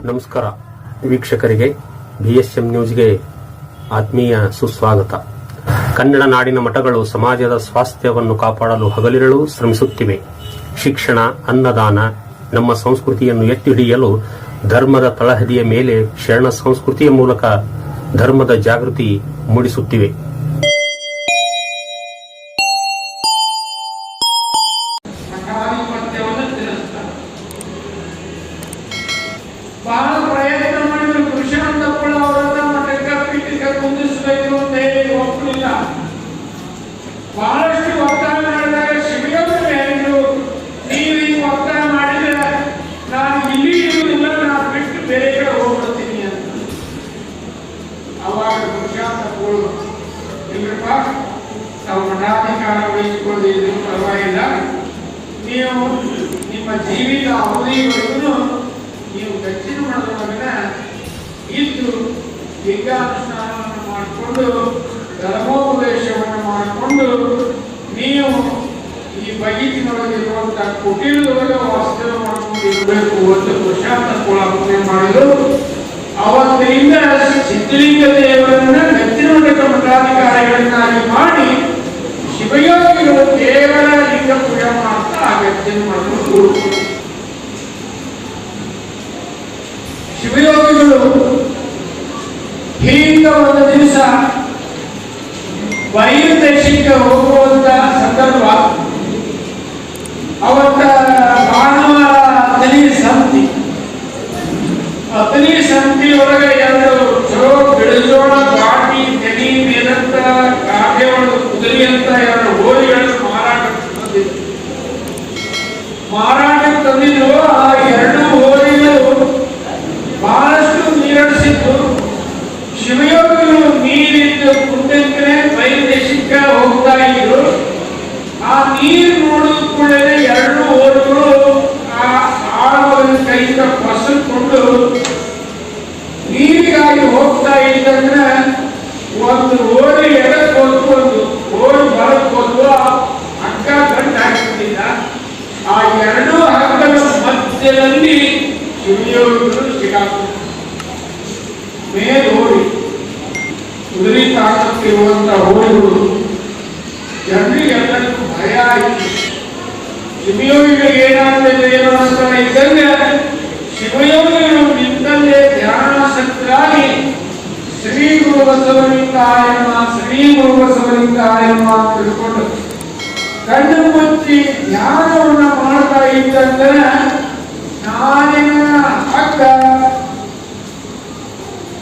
ನಮಸ್ಕಾರ ವೀಕ್ಷಕರಿಗೆ BSM ನ್ಯೂಸ್ಗೆ ಆತ್ಮೀಯ ಸುಸ್ವಾಗತ. ಕನ್ನಡ ನಾಡಿನ ಮಠಗಳು ಸಮಾಜದ ಸ್ವಾಸ್ಥ್ಯವನ್ನು ಕಾಪಾಡಲು ಹಗಲಿರುಳು ಶ್ರಮಿಸುತ್ತಿವೆ. ಶಿಕ್ಷಣ, ಅನ್ನದಾನ, ನಮ್ಮ ಸಂಸ್ಕೃತಿಯನ್ನು ಎತ್ತಿ ಹಿಡಿಯಲು ಧರ್ಮದ ತಳಹದಿಯ ಮೇಲೆ ಶರಣ ಸಂಸ್ಕೃತಿಯ ಮೂಲಕ ಧರ್ಮದ ಜಾಗೃತಿ ಮೂಡಿಸುತ್ತಿವೆ. ಬಹಳ ಪ್ರಯತ್ನ ಮಾಡಿದ್ರು ಕೃಷ್ಣಾಂತ ಅವರನ್ನ ಮಠಕ್ಕೆ ಪೀಠಕ್ಕೆ ಕುಂದಿಸಬೇಕು ಅಂತ ಹೇಳಿ ಒಪ್ಪಲಿಲ್ಲ. ಬಹಳಷ್ಟು ಒತ್ತಾಯ ಮಾಡಿದಾಗ ಶಿವಯೋಗಿ ಹೇಳಿದ್ರು, ನೀವು ಈಗ ಒತ್ತಾಯ ಮಾಡಿದ್ರೆ ನಾನು ಇಲ್ಲಿ ಇರುವುದಿಲ್ಲ, ನಾನು ಬಿಟ್ಟು ಬೇರೆ ಕಡೆ ಹೋಗ್ಬಿಡ್ತೀನಿ ಅಂತ. ಅವಾಗ ಕೃಷ್ಣಾಂತ ಇಲ್ರಪ್ಪ, ನಾವು ಮಠಾಧಿಕಾರ ವಹಿಸಿಕೊಳ್ಳಿದ್ರು ಪರವಾಗಿಲ್ಲ, ನೀವು ನಿಮ್ಮ ಜೀವಿತ ಅವಧಿವರೆಗೂ ನೀವು ದಕ್ಷಿಣ ಮಠದೊಳಗಿನ ಇದ್ದು ವಿದ್ಯಾನುಷ್ಠಾನವನ್ನು ಮಾಡಿಕೊಂಡು ಧರ್ಮೋಪದೇಶವನ್ನು ಮಾಡಿಕೊಂಡು ನೀವು ಈ ಬೈಕಿನೊಳಗಿರುವಂತಹ ಕುಟೀರದೊಳಗೆ ವಾಸ್ತವ್ಯ ಮಾಡಿಕೊಂಡು ಇರಬೇಕು ಅಂತ ಪ್ರಶಾಂತ ಕೊಳಾಪನೆ ಮಾಡಿದರು. ಅವತ್ತಿನಿಂದ ಸಿದ್ಧಲಿಂಗ ದೇವರನ್ನ ದಕ್ಷಿಣ ಮಠದ ಮಠಾಧಿಕಾರಿಗಳನ್ನಾಗಿ ಮಾಡಿ ಶಿವಯೋಗಿಗಳು ಕೇವಲ ಲಿಂಗ ಪೂಜೆ ಮಾಡ್ತಾ ಆ ದಕ್ಷಿಣ ಮಠದ ಶಿವಯೋಗಿಗಳು ಹೀಗ ಒಂದು ದಿವಸ ವೈದೇಶಿಕ ಹೋಗುವಂತ ಸಂದರ್ಭ. ಅವತ್ತ ಭಾನುವಾರ ಅತನಿ ಸಂತಿಯೊಳಗೆ ಎರಡು ಚಲೋ ಬೆಳೆಜೋಳ ಗಾಡಿ ತೆನಿ ಮೇಲಂತ ಕಾಗೆ ಒಂದು ಕುದುರೆ ಅಂತ ಎರಡು ಹೋರಿಗಳನ್ನು ಮಾರಾಟಕ್ಕೆ ತಂದಿದ್ರು. ಆ ಎರಡು ಹೋರಿಗಳು ಬಹಳಷ್ಟು ನೀರಡಿಸಿದ್ದು. ಶಿವಯೋಗಿಗಳು ನೀರಿದ್ದ ಕುಂಡಕ್ಕೆ ವೈದೇಶಿಕ ಹೋಗ್ತಾ ಇದ್ರು. ಆ ನೀರು ನೋಡಿದ ಕೂಡಲೇ ಎರಡು ಹೋರಿಗಳು ಆ ಆಳುಗಳ ಕೈಯಿಂದ ಫಸಲ್ಕೊಂಡು ನೀರಿಗಾಗಿ ಹೋಗ್ತಾ ಇದ್ದಂದ್ರೆ ಒಂದು ಹೋರಿ ಎಡಕ್ಕೆ ಹೋದ್ರು, ಒಂದು ಹೋರಿ ಬರಕ್ಕೆ ಹೋದ್ರು. ಹಗ್ಗ ಗಂಟು ಹಾಕಿಬಿಟ್ಟಿದ್ದ. ಆ ಎರಡೂ ಹಗ್ಗದ ಮಧ್ಯದಲ್ಲಿ ಶಿವಯೋಗಿಗಳು ಸಿಕ್ಕಾಕೊಂಡು ಮೇಲೆ ಹೋರಿ ಕುದುರೆ ತಾಕತ್ತಿರುವಂತಹ ಹೋರಿಗಳು ಜನರಿಗೆಲ್ಲರಿಗೂ ಭಯ ಆಯಿತು. ಶಿವಯೋಗಿಗಳಿಗೆ ಏನಾಗಲಿಲ್ಲ ಏನೋ ಅಂತ ಇದ್ದಂಗೆ ಶಿವಯೋಗಿಗಳು ನಿಂತಲ್ಲೇ ಧ್ಯಾನಾಸಕ್ತರಾಗಿ ಶ್ರೀ ಗುರು ಬಸವಲಿಂಗಾಯಮ್ಮ ಅಂತ ತಿಳ್ಕೊಂಡು ಕಣ್ಣು ಮುಚ್ಚಿ ಧ್ಯಾನವನ್ನ ಮಾಡ್ತಾ ಇದ್ದಂದ್ರೆ ನಾರಿನ ಹಗ್ಗ,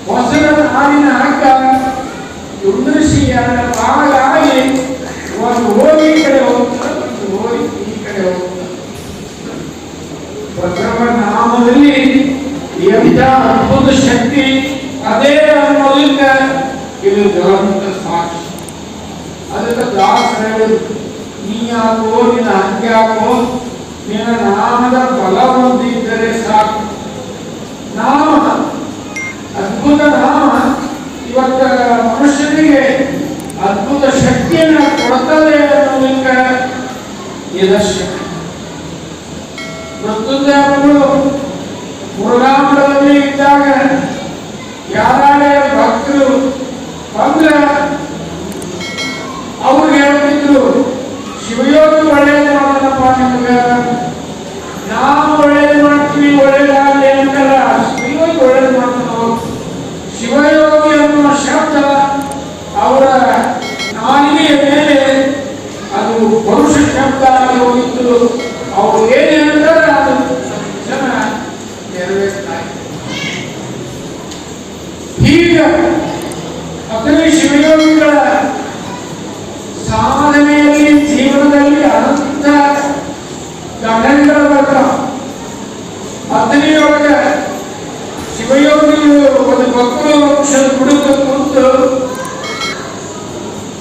ಹೊಸದ ಹಾಲಿನ ಹಗ್ಗ ದುಂದರಿಸಿ ಎರಡು ಭಾಗ ಒಂದು ಹೋಗಿ ಈ ಕಡೆ ಹೋಗ್ತಾರೆ, ಒಂದು ಹೋಗಿ ಈ ಕಡೆ ಹೋಗ್ತಾರೆ. ಬಸವ ನಾಮದಲ್ಲಿ ಎಂಥ ಅದ್ಭುತ ಶಕ್ತಿ ಅದೇ ಅನ್ನೋದಕ್ಕ ಇದು ಜ್ವಲಂತ ಸಾಕ್ಷಿ. ಅದಕ್ಕೆ ದಾಸರು ಹೇಳಿದ್ರು, ನೀ ಯಾಕೋ ನಿನ್ನ ಹಂಗ್ಯಾಕೋ, ನಿನ್ನ ನಾಮದ ಬಲ ಹೊಂದಿದ್ದರೆ ಸಾಕು. ನಾಮ ಅದ್ಭುತ ನಾಮ ಇವತ್ತ ಮನುಷ್ಯನಿಗೆ ಅದ್ಭುತ ಶಕ್ತಿಯನ್ನು ಕೊಡ್ತದೆ ಅನ್ನೋದಕ್ಕೆ ನಿದರ್ಶನ. ಮೃತ್ಯುಂಜಯಗಳು ಮುರುಘಾಮಠದಲ್ಲಿ ಇದ್ದಾಗ ಯಾರೇ ಭಕ್ತರು ಬಂದ್ರೆ ಅವ್ರಿಗೆ ಹೇಳ್ತಿದ್ರು, ಶಿವಯೋಗಿ ಒಳ್ಳೇದು ಮಾಡೋಣಪ್ಪ, ನಿಮ್ಗೆ ನಾವು ಒಳ್ಳೇದು ಮಾಡ್ತೀವಿ, ಒಳ್ಳೇದಾಗಲಿ ಅಂತಲ್ಲ, ಶಿವಯೋಗಿ ಒಳ್ಳೇದು ಮಾಡ್ತಾನೋ. ಶಿವಯೋಗಿ ಅನ್ನುವ ಶಬ್ದ ಅವರ ನಾಲಿಗೆಯ ಮೇಲೆ ಅದು ಪುರುಷ ಶಬ್ದ ಆಗಿ ಹೋಗಿತ್ತು. ಅವರು ಏನು ಹೇಳ್ತಾರೆ ಅದು ಜನ ನೆರವೇರ್ತಾ ಇದೆ. ಹೀಗ ಅತನಿ ಶಿವಯೋಗಿಗಳ ಸಾಧನೆಯಲ್ಲಿ ಜೀವನದಲ್ಲಿ ಅನಂತ ಘಟನೆಗಳು ಬರ್ತಾವ. ಅತನಿಯೊಳಗೆ ಶಿವಯೋಗಿಗಳು ಒಂದು ಬಕುಳ ವೃಕ್ಷದ ಬುಡಕ್ಕೆ ಕುಂತು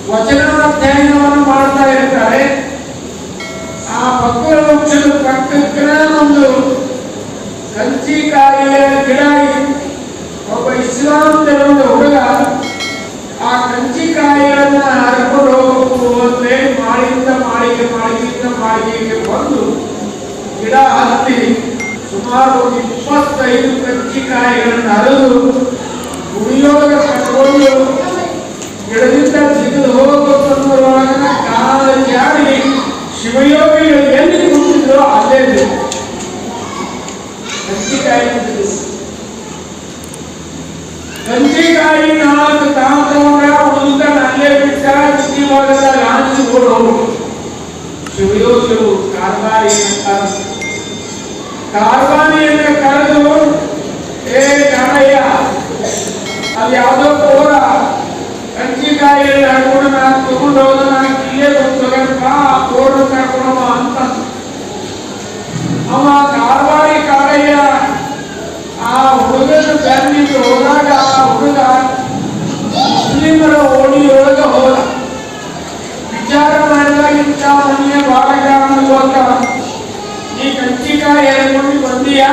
ವಚನಾಧ್ಯಯನವನ್ನು ಮಾಡ್ತಾ ಇರ್ತಾರೆ. ಆ ಬಕುಳ ವೃಕ್ಷದ ಪಕ್ಕಕ್ಕೆ ಒಂದು ಕಂಚಿಕಾಯಿಯ ಗಿಡ. ಒಬ್ಬ ಇಸ್ಲಾಂ ಧರ್ಮದ ಹುಡುಗ ಆ ಕಂಚಿಕಾಯಿಗಳನ್ನ ಹರಕೊಂಡು ಹೋಗುವಂತೆ ಮಾಳಿಗೆಗೆ ಬಂದು ಗಿಡ ಹತ್ತಿ ಸುಮಾರು 25 ಕಜ್ಜಿಕಾಯಿಗಳನ್ನು ಅರೆದು ಉಳಿಯೋಗ ಕಟ್ಕೊಂಡು ಗಿಡದಿಂದ ಜಿಗಿದು ಹೋಗಬೇಕನ್ನೋರೊಳಗನ ಕಾಲ ಜಾರಿ ಶಿವಯೋಗಿಗಳು ಎಲ್ಲಿ ಕೂತಿದ್ರು ಅಲ್ಲೇ ಕಜ್ಜಿಕಾಯಿ ಕಜ್ಜಿಕಾಯಿ 4 ತಾಂತವನ್ನ ಉಳಿದ ಅಲ್ಲೇ ಬಿಟ್ಟ ಭಾಗದ ಲಾಂಚ್ ಓಡೋರು ಶಿವಯೋಗಿಗಳು ಕಾರ್ಬಾರಿಯನ್ನು ಕರೆದು ಏ ಕಾಣಯ್ಯ ಅಲ್ಲಿ ಯಾವುದೋ ಕೋರ ಕಜ್ಜಿಕಾಯಿಯಲ್ಲಿ ಹಾಕೊಂಡು ನಾನು ತಗೊಂಡು ಹೋದ ನಾನು ಇಲ್ಲೇ ತಗೊಂಡಪ್ಪ ಆ ಕೋರನ್ನು ಕರ್ಕೊಂಡವ ಅಂತ ಅವ ಕಾರ್ಬಾರಿ ಕಾಳಯ್ಯ ಆ ಹುಡುಗನ ಬೆನ್ನಿಂದ ಹೋದಾಗ ಆ ಹುಡುಗ ಮುಸ್ಲಿಮರ ಓಣಿಯೊಳಗ ಹೋದ. ವಿಚಾರ ಮಾಡಿದಾಗ ಇಂಥ ಮನೆಯ ಬಾಳಗ ಅನ್ನುವಾಗ ಈ ಕಜ್ಜಿಕಾಯಿ ಹೇಳ್ಕೊಂಡು ಬಂದೀಯ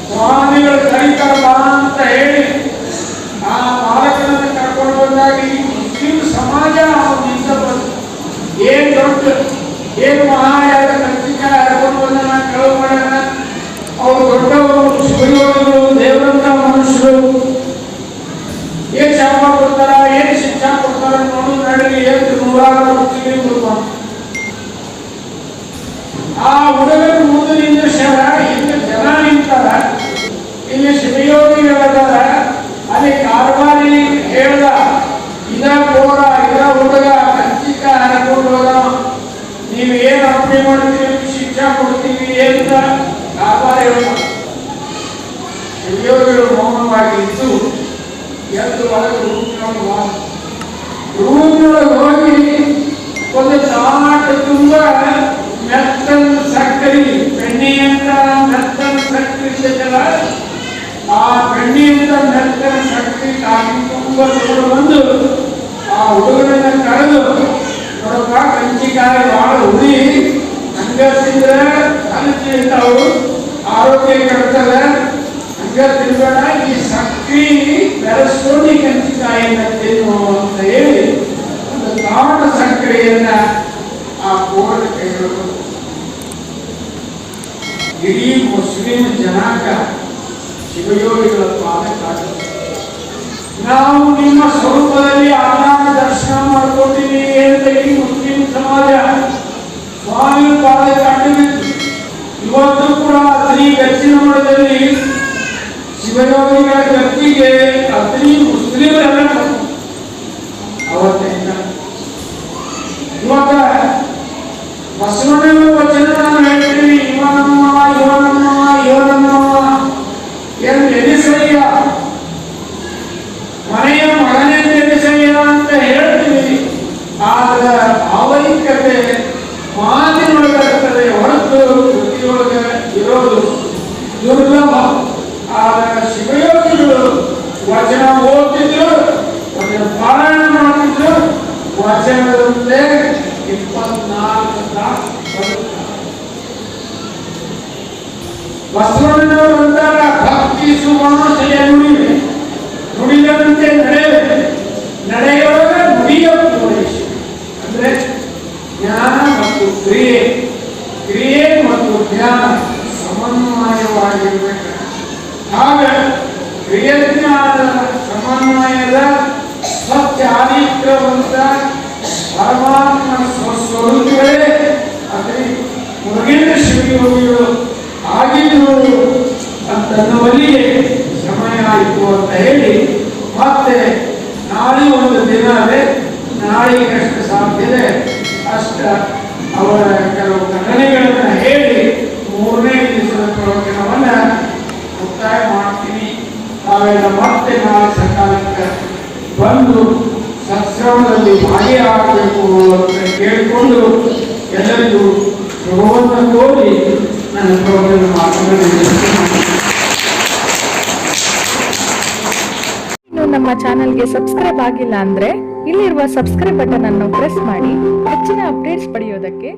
ಸ್ವಾಮಿಗಳು ಕರೀತಾರಲ್ಲ ಅಂತ ಹೇಳಿ ಆ ಬಾಲಕನನ್ನು ಕರ್ಕೊಂಡು ಬಂದಾಗ ಈ ಮುಸ್ಲಿಂ ಸಮಾಜ ಅವನಿಂದ ಬಂತು. ಏನ್ ದೊಡ್ಡ ಏನು ಮಹಾಯಾದ ಕಜ್ಜಿಕಾಯಿ ಹೇಳ್ಕೊಂಡು ಬಂದ ನಾನು ಕಳವು ಮಾಡೋಣ. ಅವರು ದೊಡ್ಡವರು ಶಿವಯೋಗಿಗಳು ದೇವರಂತ ಮನುಷ್ಯರು ಏನ್ ಶಾಪ ಕೊಡ್ತಾರ ಏನ್ ಶಿಕ್ಷಾ ಕೊಡ್ತಾರ ನೋಡು ನಡುವೆ ಎಷ್ಟು ನೂರಾರು ಮುಸ್ಲಿಮರು ಆ ಹುಡುಗನ ಮುಂದೆ ನಿಂದಿರ್ಸ್ಯಾರ. ಇಲ್ಲಿ ಜನ ನಿಂತಾರ, ಇಲ್ಲಿ ಶಿವಯೋಗಿಗಳದಾರ. ಅಲ್ಲಿ ಕಾರ್ಬಾರಿ ಹೇಳ್ದ ಇದ ಕೋರ ಇದ ಹುಡುಗ ಕಜ್ಜಿಕಾಯಿ ಹರ್ಕೊಂಡು ಹೋದ, ನೀವು ಏನ್ ಅಪ್ಪಣೆ ಮಾಡ್ತೀವಿ ಶಿಕ್ಷಾ ಕೊಡ್ತೀವಿ ಅಂತ ಕಾರ್ಬಾರಿ ಹೇಳ್ದ. ಶಿವಯೋಗಿಗಳು ಮೌನವಾಗಿ ಇದ್ದು ಎದ್ದು ಒಳಗೆ ರೂಮ್ನೊಳಗೆ ಹೋಗಿ ಒಂದು ತಾಟ ತುಂಬ ಮೆತ್ತನ ಸಕ್ಕರೆ ಬೆಣ್ಣೆ ಅಂತ ಮೆತ್ತನ ಸಕ್ಕರೆ ಇರ್ತೈತಲ್ಲ ಆ ಬೆಣ್ಣೆಯಿಂದ ಮೆತ್ತನ ಸಕ್ಕರೆ ತಾಗಿ ತುಂಬ ತಗೊಂಡು ಬಂದು ಆ ಹುಡುಗರನ್ನ ಕರೆದು ನೋಡಪ್ಪ ಕಜ್ಜಿಕಾಯಿ ಭಾಳ ಹುಡಿ ಹಂಗ ತಿಂದ್ರೆ ಕಲಿಸಿ ಇರ್ತಾವು ಆರೋಗ್ಯ ಕೆಡ್ತದೆ ಹಂಗ ತಿನ್ಬೇಡ ಈ ಸಕ್ಕರೆ ಬೆರೆಸ್ಕೊಂಡು ಈ ಕಜ್ಜಿಕಾಯಿಯನ್ನ ತಿನ್ನು ಅಂತ ಹೇಳಿ ಒಂದು ತಾಟ ಸಕ್ಕರೆಯನ್ನ ಆ ಕೋರ ಕೈಗಳು ಇಡೀ ಮುಸ್ಲಿಂ ಜನಾಂಗ ಶಿವಯೋಗಿಗಳ ಪಾದ ನಾವು ನಿಮ್ಮ ಸ್ವರೂಪದಲ್ಲಿ ಆರಾಮ ದರ್ಶನ ಮಾಡ್ಕೊತೀವಿ ಅಂತ ಈ ಮುಸ್ಲಿಂ ಸಮಾಜ ಸ್ವಾಮಿ ಪಾದ ಕಂಡುಬಿಟ್ಟು ಇವತ್ತು ಕೂಡ ಅತ್ರಿ ಗಚ್ಚಿನ ಮಠದಲ್ಲಿ ಶಿವಯೋಗಿಗಳ ಗತ್ತಿಗೆ ಅತ್ರಿ ಮುಸ್ಲಿಮರೆಲ್ಲ ಅವತ್ತಿಂದ ಇವಾಗ ಬಸವಣ್ಣನ ವಚನ ನಾನು ಹೇಳ್ತೀನಿ. ಇವನಮ್ಮ ಎಂದು ಎನಿಸಯ್ಯ ಮನೆಯ ಮಗನೇ ಎನಿಸಯ್ಯ ಅಂತ ಹೇಳ್ತೀವಿ. ಆದ್ರೆ ಭಾವೈಕ್ಯತೆ ಮಾತಿನೊಳಗೆ ಇರ್ತದೆ ಹೊರತು ಕೃತಿಯೊಳಗೆ ಇರೋದು ದುರ್ಲಭ. ಆದ್ರೆ ಶಿವಯೋಗಿಗಳು ವಚನ ಓದ್ತಿದ್ರು, ವಚನ ಪಾರಾಯಣ ಮಾಡ್ತಿದ್ರು, ವಚನದಂತೆ 24 ತಾಸು ಬಸವಣ್ಣನವರು ಅಂತಾರ ಭಕ್ತಿ ಸುಮಾಶಯ ನುಡಿವೆ ನುಡಿದಂತೆ ನಡೆಯುತ್ತೆ ನಡೆಯುವಾಗ ನುಡಿಯ ಪೂರೈಸಿ ಅಂದ್ರೆ ಜ್ಞಾನ ಮತ್ತು ಕ್ರಿಯೆ ಕ್ರಿಯೆ ಮತ್ತು ಜ್ಞಾನ ಸಮನ್ವಯವಾಗಿರ್ಬೇಕು. ಆಗ ಕ್ರಿಯಜ್ಞಾನದ ಸಮನ್ವಯದ ಸತ್ಯಾದಿಕ್ರಮಂತ ಪರಮಾತ್ಮನ ಸ್ವಸ್ವರೂಪಗಳೇ ಅದೇ ಮುರುಗೇಂದ್ರ ಶಿವಯೋಗಿಗಳು ಆಗಿದ್ರು ಅಂತನ್ನುವಲ್ಲಿಗೆ ಸಮಯ ಆಯಿತು ಅಂತ ಹೇಳಿ ಮತ್ತೆ ನಾಳೆ ಒಂದು ದಿನ ಅದೇ ನಾಳೆಗೆ ಎಷ್ಟು ಸಾಧ್ಯತೆ ಅಷ್ಟ ಅವರ ಕೆಲವು ಘಟನೆಗಳನ್ನು ಹೇಳಿ 3ನೇ ದಿವಸದ ಪ್ರವಚನವನ್ನ ಮುಕ್ತಾಯ ಮಾಡ್ತೀನಿ. ತಾವೆಲ್ಲ ಮತ್ತೆ ನಾಳೆ ಸಕಾಲಕ್ಕೆ ಬಂದು ಸತ್ಸಂಗದಲ್ಲಿ ಭಾಗಿಯಾಗಬೇಕು ಅಂತ ಕೇಳಿಕೊಂಡು ಎಲ್ಲರಿಗೂ ಶುಭವನ್ನು ಕೋರಿ ನನ್ನ ಪ್ರವಚನ ಇನ್ನು ನಮ್ಮ ಚಾನೆಲ್ಗೆ ಸಬ್ಸ್ಕ್ರೈಬ್ ಆಗಿಲ್ಲ ಅಂದ್ರೆ ಇಲ್ಲಿರುವ ಸಬ್ಸ್ಕ್ರೈಬ್ ಬಟನ್ ಅನ್ನು ಪ್ರೆಸ್ ಮಾಡಿ ಹೆಚ್ಚಿನ ಅಪ್ಡೇಟ್ಸ್ ಪಡೆಯೋದಕ್ಕೆ